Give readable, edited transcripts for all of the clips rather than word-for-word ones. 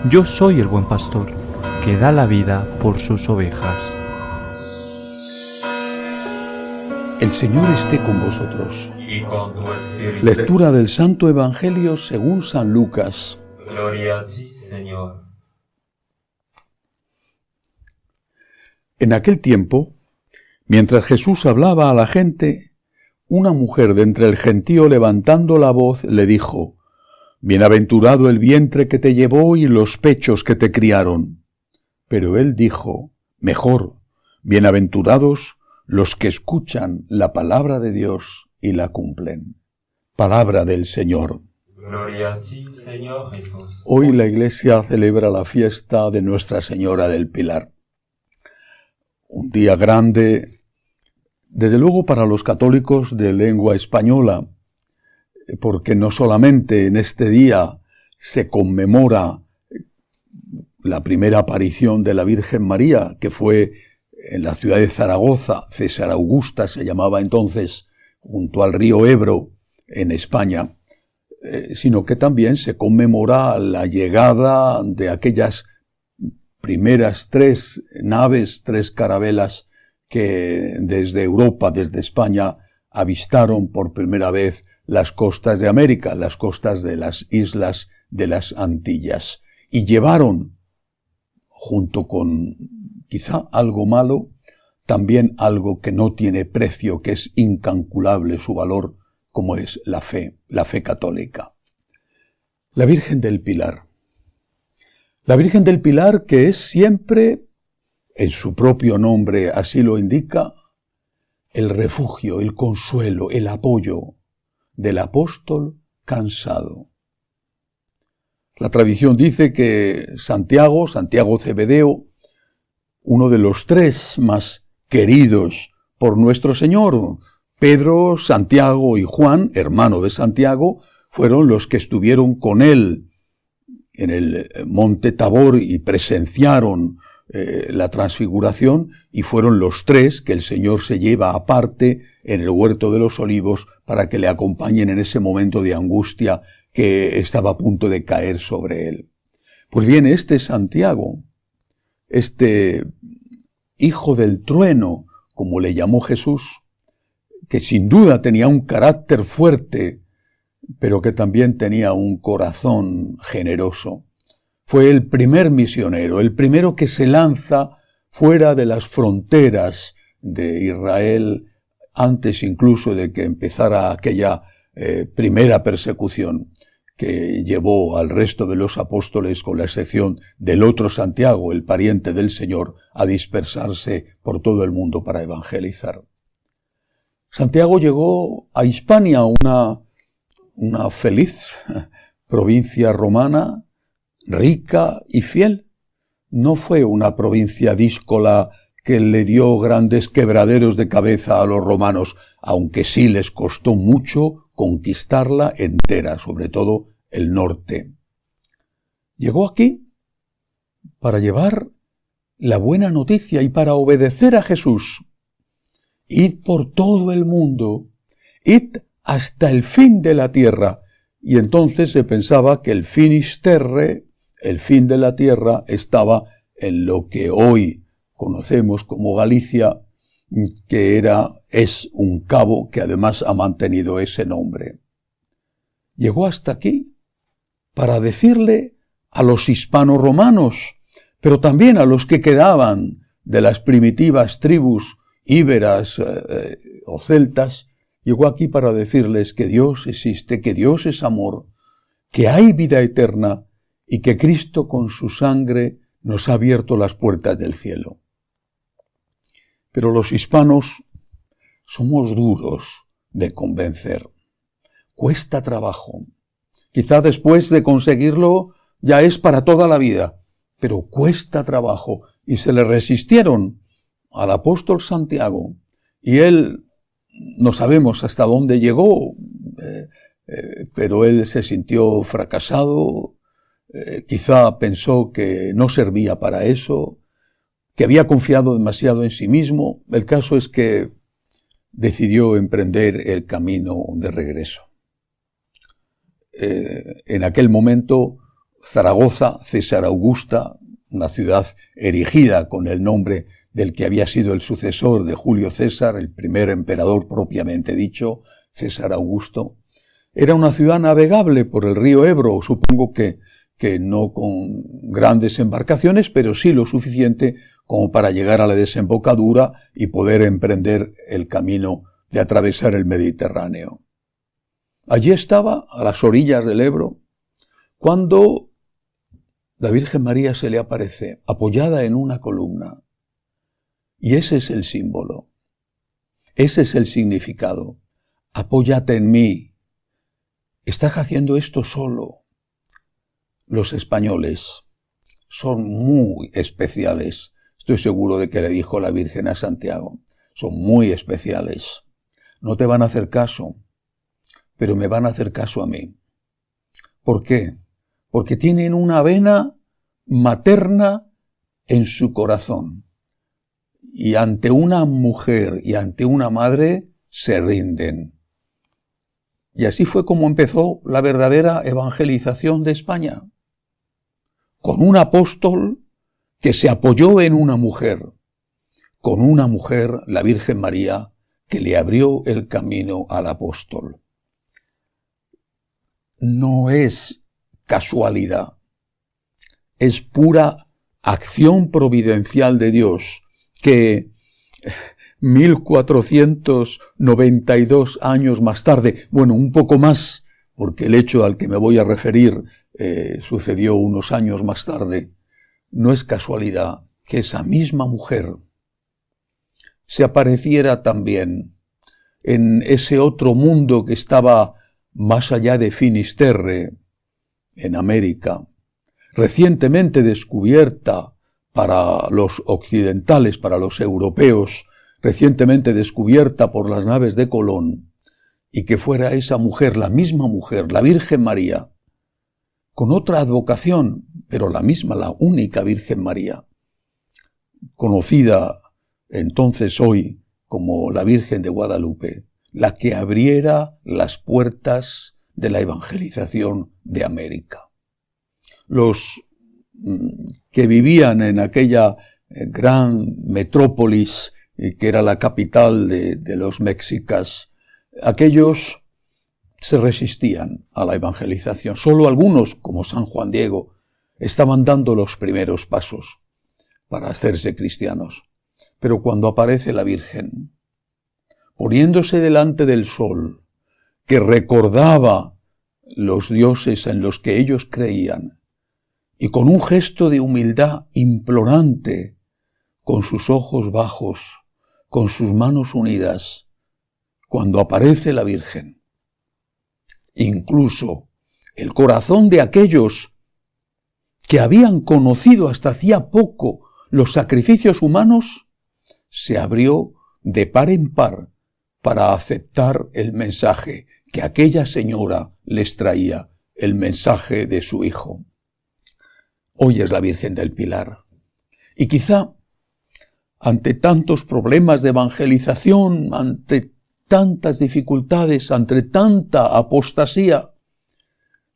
Yo soy el buen pastor, que da la vida por sus ovejas. El Señor esté con vosotros. Y con tu espíritu. Lectura del Santo Evangelio según San Lucas. Gloria a ti, Señor. En aquel tiempo, mientras Jesús hablaba a la gente, una mujer de entre el gentío levantando la voz le dijo: «Bienaventurado el vientre que te llevó y los pechos que te criaron». Pero él dijo: «Mejor, bienaventurados los que escuchan la palabra de Dios y la cumplen». Palabra del Señor. Gloria a ti, Señor Jesús. Hoy la Iglesia celebra la fiesta de Nuestra Señora del Pilar. Un día grande, desde luego para los católicos de lengua española, porque no solamente en este día se conmemora la primera aparición de la Virgen María, que fue en la ciudad de Zaragoza, César Augusta se llamaba entonces, junto al río Ebro, en España, sino que también se conmemora la llegada de aquellas primeras 3 naves, 3 carabelas que desde Europa, desde España, avistaron por primera vez las costas de América, las costas de las islas de las Antillas, y llevaron, junto con quizá algo malo, también algo que no tiene precio, que es incalculable su valor, como es la fe católica. La Virgen del Pilar. La Virgen del Pilar, que es siempre, en su propio nombre así lo indica, el refugio, el consuelo, el apoyo del apóstol cansado. La tradición dice que Santiago Cebedeo, uno de los 3 más queridos por nuestro Señor, Pedro, Santiago y Juan, hermano de Santiago, fueron los que estuvieron con él en el monte Tabor y presenciaron la transfiguración, y fueron los 3 que el Señor se lleva aparte en el huerto de los olivos para que le acompañen en ese momento de angustia que estaba a punto de caer sobre él. Pues bien, este Santiago, este hijo del trueno, como le llamó Jesús, que sin duda tenía un carácter fuerte, pero que también tenía un corazón generoso, fue el primer misionero, el primero que se lanza fuera de las fronteras de Israel, antes incluso de que empezara aquella primera persecución que llevó al resto de los apóstoles, con la excepción del otro Santiago, el pariente del Señor, a dispersarse por todo el mundo para evangelizar. Santiago llegó a Hispania, una feliz provincia romana, rica y fiel. No fue una provincia díscola que le dio grandes quebraderos de cabeza a los romanos, aunque sí les costó mucho conquistarla entera, sobre todo el norte. Llegó aquí para llevar la buena noticia y para obedecer a Jesús. Id por todo el mundo, id hasta el fin de la tierra. Y entonces se pensaba que el finis terrae, el fin de la tierra, estaba en lo que hoy conocemos como Galicia, que es un cabo que además ha mantenido ese nombre. Llegó hasta aquí para decirle a los hispano-romanos, pero también a los que quedaban de las primitivas tribus íberas o celtas, llegó aquí para decirles que Dios existe, que Dios es amor, que hay vida eterna y que Cristo con su sangre nos ha abierto las puertas del cielo. Pero los hispanos somos duros de convencer. Cuesta trabajo. Quizá después de conseguirlo ya es para toda la vida, pero cuesta trabajo. Y se le resistieron al apóstol Santiago. Y él, no sabemos hasta dónde llegó, pero él se sintió fracasado, quizá pensó que no servía para eso, que había confiado demasiado en sí mismo. El caso es que decidió emprender el camino de regreso. En aquel momento Zaragoza, César Augusta, una ciudad erigida con el nombre del que había sido el sucesor de Julio César, el primer emperador propiamente dicho, César Augusto. Era una ciudad navegable por el río Ebro, supongo que no con grandes embarcaciones, pero sí lo suficiente como para llegar a la desembocadura y poder emprender el camino de atravesar el Mediterráneo. Allí estaba, a las orillas del Ebro, cuando la Virgen María se le aparece, apoyada en una columna. Y ese es el símbolo, ese es el significado. Apóyate en mí. Estás haciendo esto solo. Los españoles son muy especiales. Estoy seguro de que le dijo la Virgen a Santiago. Son muy especiales. No te van a hacer caso, pero me van a hacer caso a mí. ¿Por qué? Porque tienen una vena materna en su corazón. Y ante una mujer y ante una madre se rinden. Y así fue como empezó la verdadera evangelización de España. Con un apóstol que se apoyó en una mujer. Con una mujer, la Virgen María, que le abrió el camino al apóstol. No es casualidad. Es pura acción providencial de Dios, que 1492 años más tarde, bueno, un poco más, porque el hecho al que me voy a referir sucedió unos años más tarde, no es casualidad que esa misma mujer se apareciera también en ese otro mundo que estaba más allá de Finisterre, en América, recientemente descubierta para los occidentales, para los europeos, recientemente descubierta por las naves de Colón, y que fuera esa mujer, la misma mujer, la Virgen María, con otra advocación, pero la misma, la única Virgen María, conocida entonces hoy como la Virgen de Guadalupe, la que abriera las puertas de la evangelización de América. Los que vivían en aquella gran metrópolis que era la capital de los mexicas, aquellos se resistían a la evangelización. Solo algunos, como San Juan Diego, estaban dando los primeros pasos para hacerse cristianos. Pero cuando aparece la Virgen, poniéndose delante del sol, que recordaba los dioses en los que ellos creían, y con un gesto de humildad implorante, con sus ojos bajos, con sus manos unidas, cuando aparece la Virgen, incluso el corazón de aquellos que habían conocido hasta hacía poco los sacrificios humanos, se abrió de par en par para aceptar el mensaje que aquella señora les traía, el mensaje de su Hijo. Hoy es la Virgen del Pilar. Y quizá, ante tantos problemas de evangelización, ante tantas dificultades, ante tanta apostasía,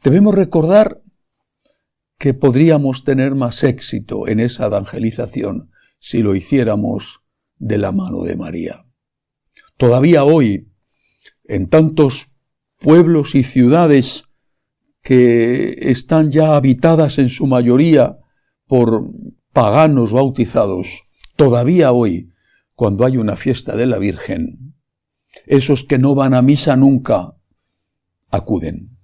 debemos recordar que podríamos tener más éxito en esa evangelización si lo hiciéramos de la mano de María. Todavía hoy, en tantos pueblos y ciudades que están ya habitadas en su mayoría por paganos bautizados, todavía hoy, cuando hay una fiesta de la Virgen, esos que no van a misa nunca, acuden.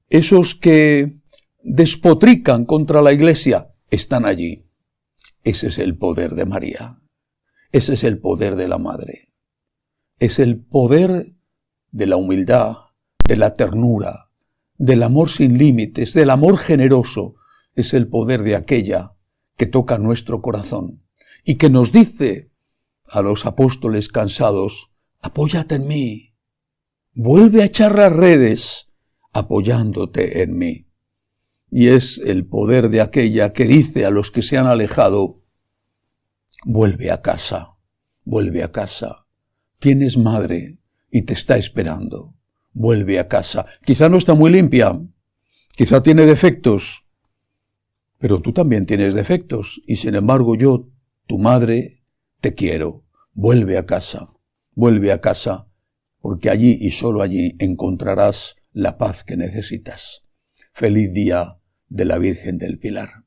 Esos que despotrican contra la Iglesia, están allí. Ese es el poder de María. Ese es el poder de la Madre. Es el poder de la humildad, de la ternura, del amor sin límites, del amor generoso. Es el poder de aquella que toca nuestro corazón y que nos dice a los apóstoles cansados: apóyate en mí, vuelve a echar las redes apoyándote en mí. Y es el poder de aquella que dice a los que se han alejado: vuelve a casa, vuelve a casa. Tienes madre y te está esperando. Vuelve a casa. Quizá no está muy limpia, Quizá tiene defectos, pero tú también tienes defectos, y sin embargo yo, tu madre, te quiero. Vuelve a casa, porque allí y solo allí encontrarás la paz que necesitas. Feliz día de la Virgen del Pilar.